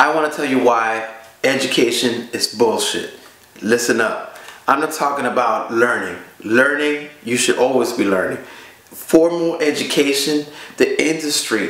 I want to tell you why education is bullshit. Listen up. I'm not talking about learning. Learning, you should always be learning. Formal education, the industry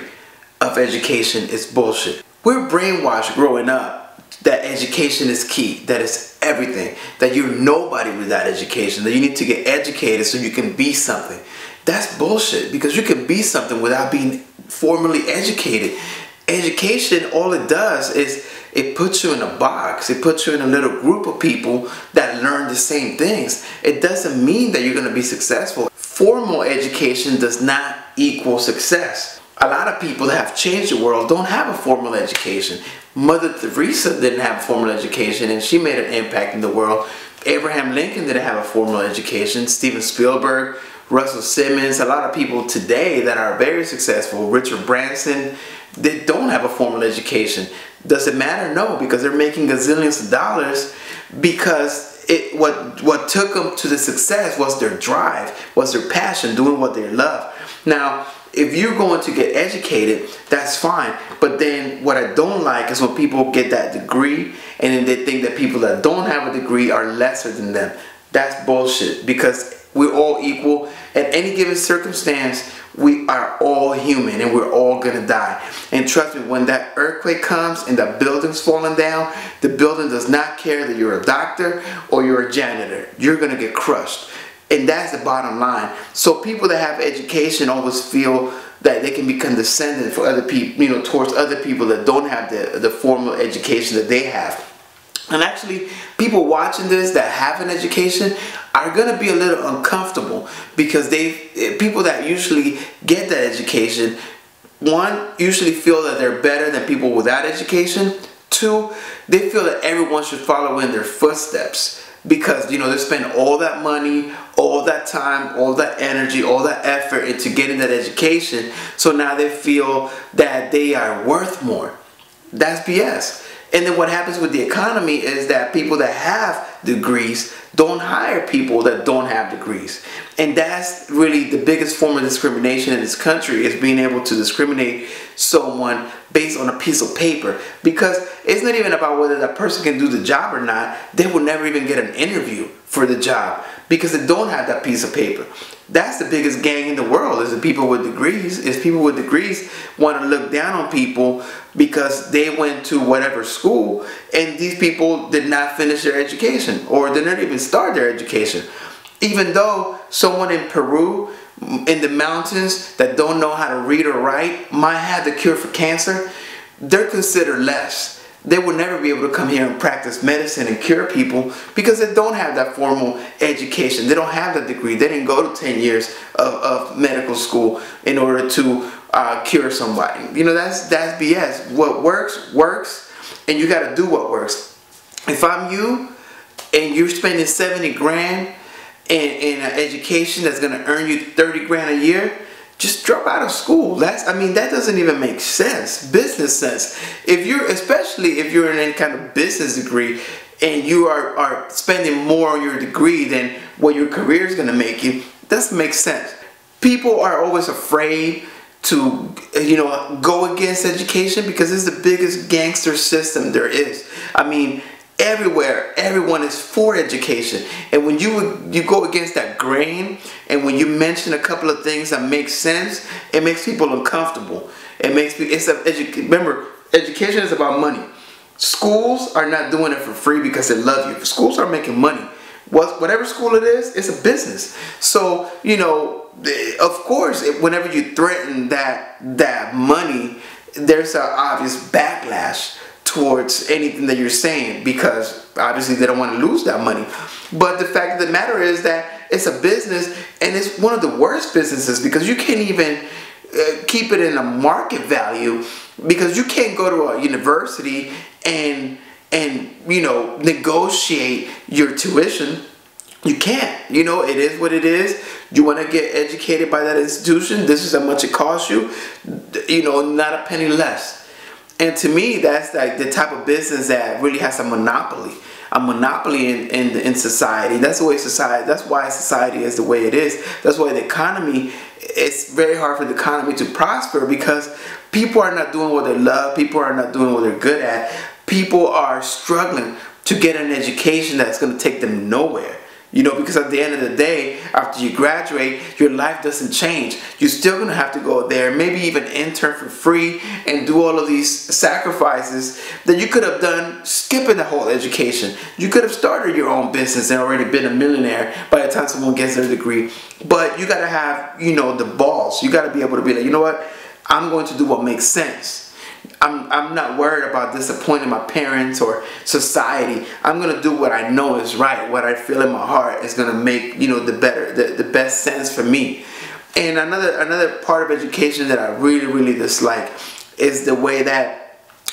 of education is bullshit. We're brainwashed growing up that education is key, that it's everything, that you're nobody without education, that you need to get educated so you can be something. That's bullshit, because you can be something without being formally educated. Education, all it does is it puts you in a box. It puts you in a little group of people that learn the same things. It doesn't mean that you're going to be successful. Formal education does not equal success. A lot of people that have changed the world don't have a formal education. Mother Teresa didn't have a formal education and she made an impact in the world. Abraham Lincoln didn't have a formal education. Steven Spielberg, Russell Simmons, a lot of people today that are very successful, Richard Branson, they don't have a formal education. Does it matter? No, because they're making gazillions of dollars, because what took them to the success was their drive, was their passion, doing what they love. Now, if you're going to get educated, that's fine. But then what I don't like is when people get that degree and then they think that people that don't have a degree are lesser than them. That's bullshit, because we're all equal. At any given circumstance, we are all human and we're all gonna die. And trust me, when that earthquake comes and the building's falling down, the building does not care that you're a doctor or you're a janitor. You're gonna get crushed. And that's the bottom line. So people that have education always feel that they can be condescending for other people, towards other people that don't have the formal education that they have. And actually, people watching this that have an education are going to be a little uncomfortable, because people that usually get that education, one, usually feel that they're better than people without education. Two, they feel that everyone should follow in their footsteps, because they spend all that money, all that time, all that energy, all that effort into getting that education. So now they feel that they are worth more. That's BS. And then what happens with the economy is that people that have degrees don't hire people that don't have degrees. And that's really the biggest form of discrimination in this country, is being able to discriminate someone based on a piece of paper. Because it's not even about whether that person can do the job or not. They will never even get an interview for the job because they don't have that piece of paper. That's the biggest gang in the world, is the people with degrees. Is people with degrees want to look down on people because they went to whatever school and these people did not finish their education or did not even start their education. Even though someone in Peru, in the mountains, that don't know how to read or write might have the cure for cancer, they're considered less. They will never be able to come here and practice medicine and cure people because they don't have that formal education. They don't have that degree. They didn't go to 10 years of medical school in order to cure somebody. That's BS. What works, works, and you got to do what works. If I'm you and you're spending 70 grand in an education that's going to earn you 30 grand a year, just drop out of school. That doesn't even make sense, business sense. Especially if you're in any kind of business degree and you are spending more on your degree than what your career is going to make you, doesn't make sense. People are always afraid to go against education because it's the biggest gangster system there is. Everywhere, everyone is for education, and when you go against that grain, and when you mention a couple of things that make sense, it makes people uncomfortable. Remember, education is about money. Schools are not doing it for free because they love you. Schools are making money. Whatever school it is, it's a business. So of course, whenever you threaten that money, there's an obvious backlash towards anything that you're saying, because obviously they don't want to lose that money. But the fact of the matter is that it's a business, and it's one of the worst businesses, because you can't even keep it in a market value, because you can't go to a university and negotiate your tuition. You can't. It is what it is. You want to get educated by that institution, this is how much it costs you, not a penny less. And to me, that's like the type of business that really has a monopoly in society. That's the way society. That's why society is the way it is. That's why the economy it's very hard for the economy to prosper because people are not doing what they love. People are not doing what they're good at. People are struggling to get an education that's going to take them nowhere. You know, because at the end of the day, after you graduate, your life doesn't change. You're still going to have to go there, maybe even intern for free and do all of these sacrifices that you could have done skipping the whole education. You could have started your own business and already been a millionaire by the time someone gets their degree. But you got to have, you know, the balls. You got to be able to be like, you know what? I'm going to do what makes sense. I'm not worried about disappointing my parents or society. I'm gonna do what I know is right, what I feel in my heart is gonna make, you know, the best sense for me. And another part of education that I really dislike is the way that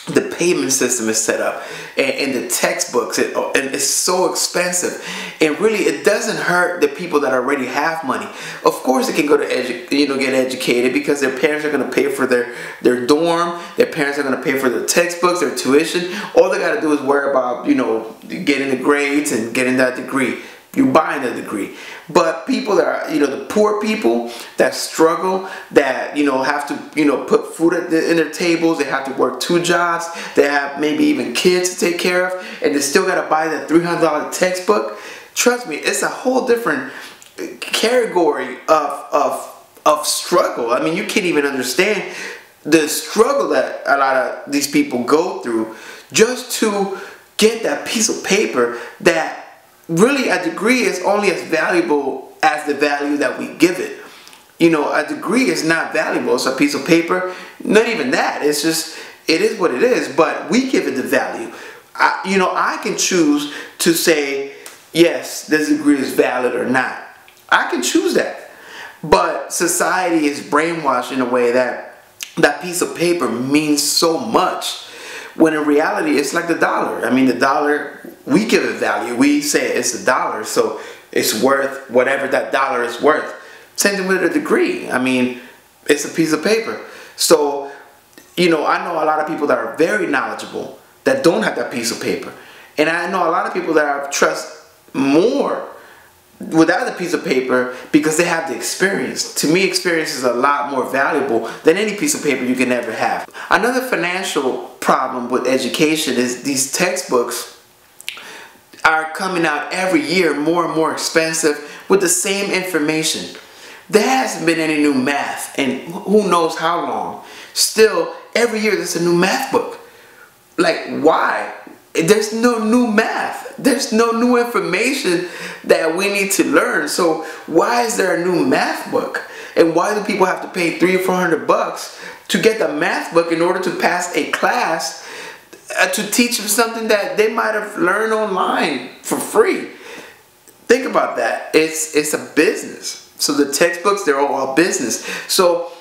the payment system is set up and the textbooks, and it's so expensive, and really it doesn't hurt the people that already have money. Of course they can go to get educated because their parents are going to pay for their dorm, their parents are going to pay for their textbooks, their tuition. All they got to do is worry about, you know, getting the grades and getting that degree. You're buying a degree. But people that are, you know, the poor people that struggle, that, you know, have to, you know, put food in their tables, they have to work 2 jobs, they have maybe even kids to take care of, and they still got to buy that $300 textbook. Trust me, it's a whole different category of struggle. I mean, you can't even understand the struggle that a lot of these people go through just to get that piece of paper that really a degree is only as valuable as the value that we give it. You know, a degree is not valuable. It's a piece of paper. Not even that. It's just, it is what it is, but we give it the value. You know, I can choose to say, yes, this degree is valid or not. I can choose that. But society is brainwashed in a way that that piece of paper means so much, when in reality it's like the dollar. I mean, the dollar, we give it value. We say it's a dollar, so it's worth whatever that dollar is worth. Same thing with a degree. I mean, it's a piece of paper. So, you know, I know a lot of people that are very knowledgeable that don't have that piece of paper. And I know a lot of people that I trust more without the piece of paper because they have the experience. To me, experience is a lot more valuable than any piece of paper you can ever have. Another financial problem with education is these textbooks are coming out every year more and more expensive with the same information. There hasn't been any new math in who knows how long. Still, every year there's a new math book. Like, why? There's no new math. There's no new information that we need to learn. So why is there a new math book? And why do people have to pay $300 or $400 to get the math book in order to pass a class to teach them something that they might have learned online for free? Think about that. It's a business. So the textbooks, they're all business. So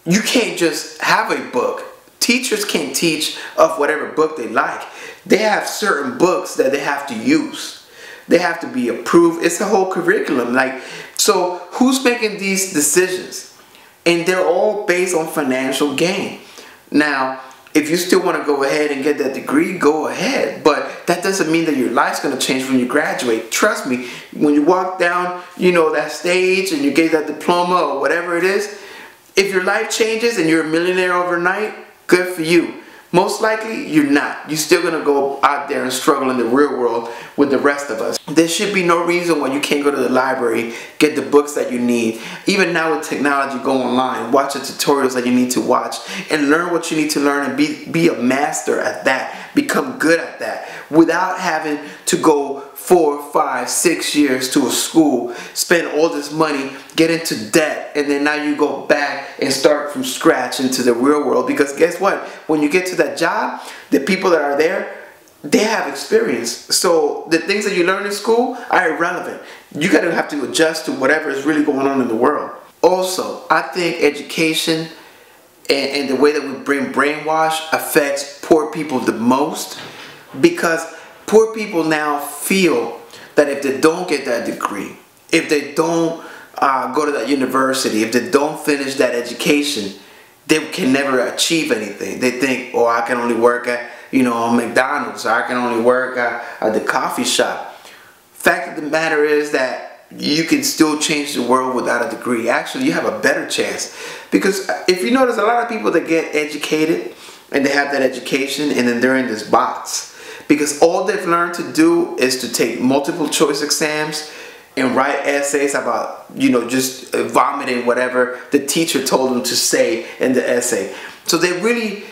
you can't just have a book. Teachers can't teach of whatever book they like. They have certain books that they have to use. They have to be approved. It's a whole curriculum. Like, so who's making these decisions? And they're all based on financial gain. Now, if you still want to go ahead and get that degree, go ahead. But that doesn't mean that your life's going to change when you graduate. Trust me, when you walk down, you know, that stage and you get that diploma or whatever it is, if your life changes and you're a millionaire overnight, good for you. Most likely, you're not. You're still going to go out there and struggle in the real world with the rest of us. There should be no reason why you can't go to the library, get the books that you need. Even now with technology, go online, watch the tutorials that you need to watch, and learn what you need to learn and be a master at that. Become good at that without having to go 4, 5, 6 years to a school, spend all this money, get into debt, and then now you go back and start from scratch into the real world. Because guess what? When you get to that job, the people that are there, they have experience. So the things that you learn in school are irrelevant. You gotta have to adjust to whatever is really going on in the world. Also, I think education and the way that we bring brainwash affects poor people the most, because poor people now feel that if they don't get that degree, if they don't go to that university, if they don't finish that education, they can never achieve anything. They think, oh, I can only work at, you know, McDonald's, or I can only work at the coffee shop. Fact of the matter is that you can still change the world without a degree. Actually, you have a better chance, because if you notice, a lot of people that get educated and they have that education and then they're in this box because all they've learned to do is to take multiple choice exams and write essays about, you know, just vomiting whatever the teacher told them to say in the essay. So they really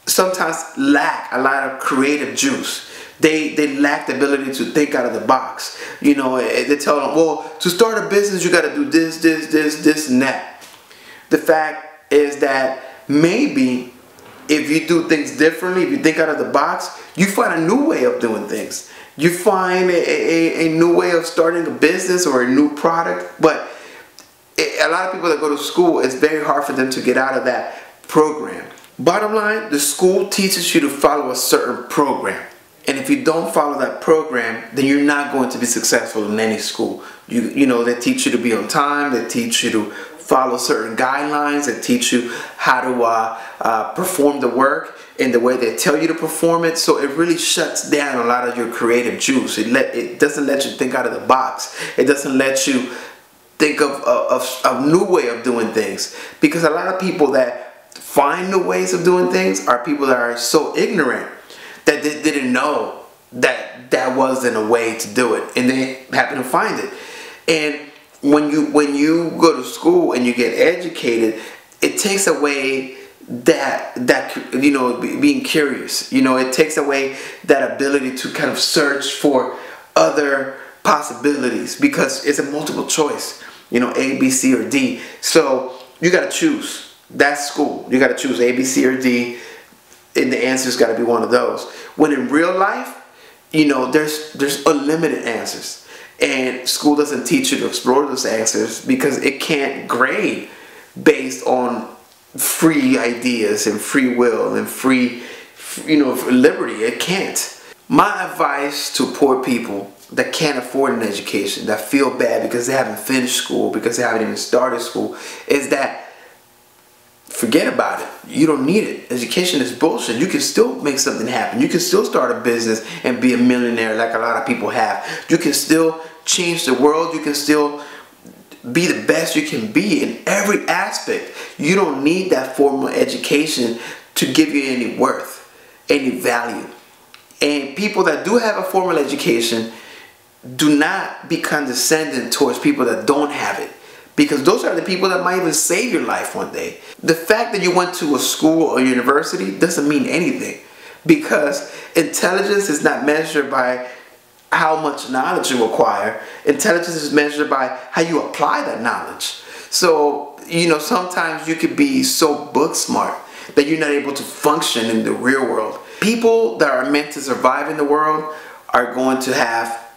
sometimes lack a lot of creative juice. They lack the ability to think out of the box. You know, they tell them, well, to start a business, you got to do this, and that. The fact is that maybe if you do things differently, if you think out of the box, you find a new way of doing things. You find a new way of starting a business or a new product. But a lot of people that go to school, it's very hard for them to get out of that program. Bottom line, the school teaches you to follow a certain program. And if you don't follow that program, then you're not going to be successful in any school. You know, they teach you to be on time. They teach you to follow certain guidelines. They teach you how to perform the work in the way they tell you to perform it. So it really shuts down a lot of your creative juice. It doesn't let you think out of the box. It doesn't let you think of a new way of doing things. Because a lot of people that find new ways of doing things are people that are so ignorant that they didn't know that wasn't a way to do it, and they happen to find it. And when you go to school and you get educated, it takes away that you know, being curious. You know, it takes away that ability to kind of search for other possibilities, because it's a multiple choice. You know, A, B, C, or D. So you got to choose. That's school. You got to choose A, B, C, or D. And the answer's got to be one of those. When in real life, you know, there's unlimited answers, and school doesn't teach you to explore those answers because it can't grade based on free ideas and free will and free, you know, liberty. It can't. My advice to poor people that can't afford an education, that feel bad because they haven't finished school, because they haven't even started school, is that forget about it. You don't need it. Education is bullshit. You can still make something happen. You can still start a business and be a millionaire like a lot of people have. You can still change the world. You can still be the best you can be in every aspect. You don't need that formal education to give you any worth, any value. And people that do have a formal education, do not be condescending towards people that don't have it. Because those are the people that might even save your life one day. The fact that you went to a school or university doesn't mean anything. Because intelligence is not measured by how much knowledge you acquire. Intelligence is measured by how you apply that knowledge. So, you know, sometimes you could be so book smart that you're not able to function in the real world. People that are meant to survive in the world are going to have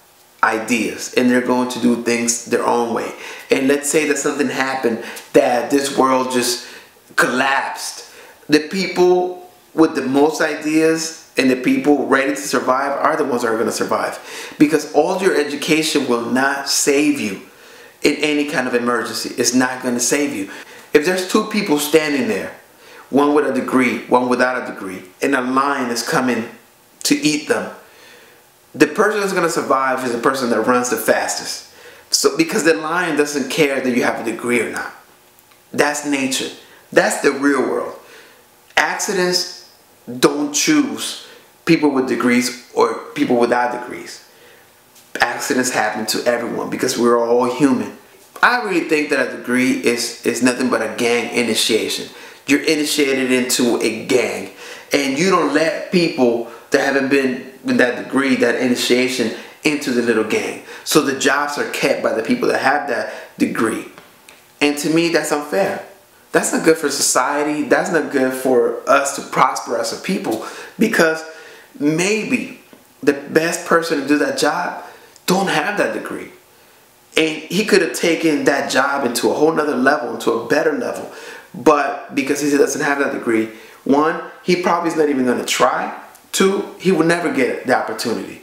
ideas, and they're going to do things their own way. And let's say that something happened, that this world just collapsed. The people with the most ideas and the people ready to survive are the ones that are going to survive, because all your education will not save you in any kind of emergency. It's not going to save you. If there's two people standing there, one with a degree, one without a degree, and a lion is coming to eat them, the person that's going to survive is the person that runs the fastest. So, because the lion doesn't care that you have a degree or not. That's nature. That's the real world. Accidents don't choose people with degrees or people without degrees. Accidents happen to everyone because we're all human. I really think that a degree is nothing but a gang initiation. You're initiated into a gang, and you don't let people that haven't been with that degree, that initiation, into the little gang. So the jobs are kept by the people that have that degree. And to me, that's unfair. That's not good for society. That's not good for us to prosper as a people, because maybe the best person to do that job don't have that degree. And he could have taken that job into a whole nother level, into a better level. But because he doesn't have that degree, one, he probably is not even going to try. Two, he will never get the opportunity.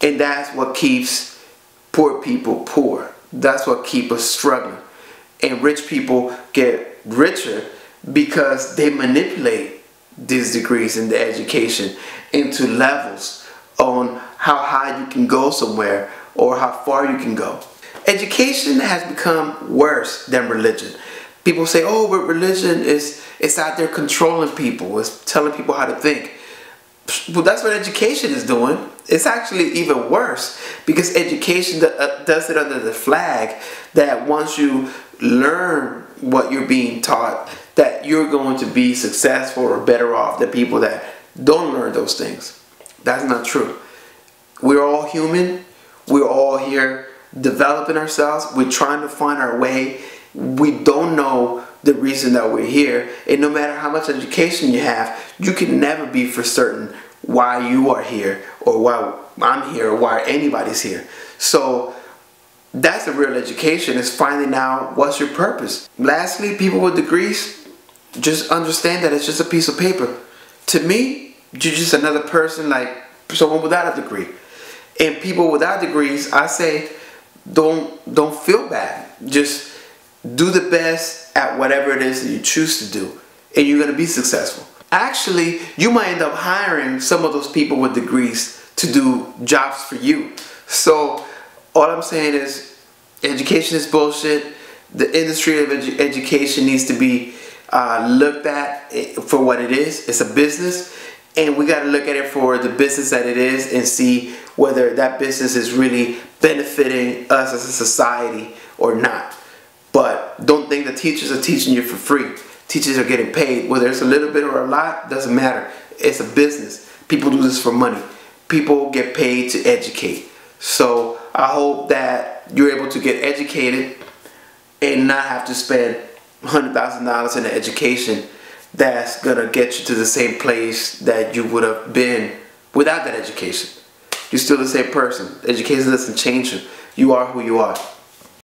And that's what keeps poor people poor. That's what keeps us struggling. And rich people get richer because they manipulate these degrees in the education into levels on how high you can go somewhere or how far you can go. Education has become worse than religion. People say, oh, but religion it's out there controlling people. It's telling people how to think. Well, that's what education is doing. It's actually even worse because education does it under the flag that once you learn what you're being taught, that you're going to be successful or better off than people that don't learn those things. That's not true. We're all human. We're all here developing ourselves. We're trying to find our way. We don't know the reason that we're here, and no matter how much education you have, you can never be for certain why you are here or why I'm here or why anybody's here. So that's a real education, is finding out what's your purpose. Lastly, people with degrees, just understand that it's just a piece of paper. To me, you're just another person like someone without a degree. And people without degrees, I say, don't feel bad. Just do the best at whatever it is that you choose to do, and you're going to be successful. Actually, you might end up hiring some of those people with degrees to do jobs for you. So all I'm saying is education is bullshit. The industry of education needs to be looked at for what it is. It's a business, and we got to look at it for the business that it is and see whether that business is really benefiting us as a society or not. But don't think that teachers are teaching you for free. Teachers are getting paid. Whether it's a little bit or a lot, doesn't matter. It's a business. People do this for money. People get paid to educate. So I hope that you're able to get educated and not have to spend $100,000 in an education that's going to get you to the same place that you would have been without that education. You're still the same person. Education doesn't change you. You are who you are.